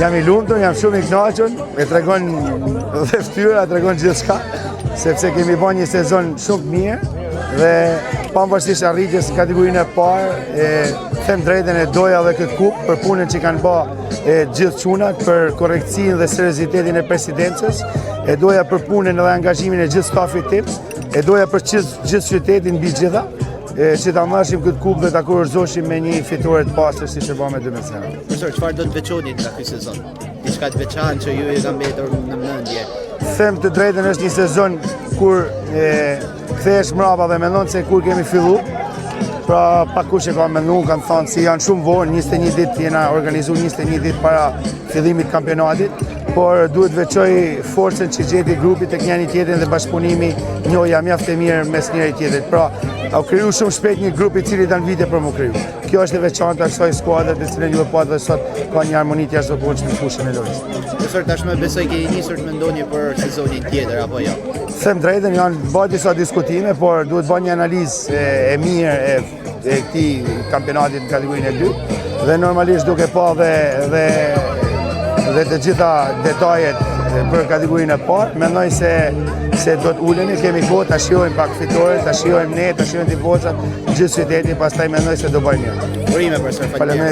Jam I lumtur, jam shumë I kënaqur, e tregon dhe fytyra, tregon gjithçka, sepse kemi bërë një sezon shumë mirë dhe pavarësisht arritjes në kategorinë e parë, them drejtën e doja dhe këtë kupë për punën që kanë bërë gjithë çunat, për korrektësinë dhe seriozitetin e presidencës, e doja për punën dhe angazhimin e gjithë stafit tim, e doja për gjithë qytetin mbi gjitha, që ta marrshim këtë kupë dhe ta kurorëzoshim me një fitore të pastër siç e bëmë 2009. Profesor, çfarë do të veçoni nga ky sezon? Diçka të veçantë që ju e ka mbetur në mendje? Them të drejtën, është një sezon kur kthehesh mbrapa dhe mendon se kur kemi filluar. Pra pakush e ka menduar, kanë thënë se janë shumë vonë, 21 ditë jena organizuar 21 ditë para fillimit të kampionatit, por duhet veçoj forcën që gjeti grupi tek njëri tjetrin dhe bashkëpunimi njohja mjaft e mirë mes njëri tjetrit. Pra, au kriju shumë shpejt një grup I cili kanë vite për më kriju. Kjo është e veçantë e kësaj skuadre të cilën ju e patë dhe sot ka një harmoni të jashtëzakonshme në fushën e lojës. Profesor, tashmë besoj keni nisur të mendoni për sezonin tjetër apo jo? Them drejtën, janë bërë disa diskutime, por duhet bërë një analizë e mirë e këtij kampionatit në kategorinë e 2 dhe normalisht duke pa dhe të gjitha detajet për kategorinë e parë, mendoj se do të uleni, kemi kohë ta shijojmë pak fitore, ta shijojmë ne, ta shijojmë tifozat, gjithë qytetin, pastaj mendoj se do bëjmë mirë. Urime profesor, faleminderit.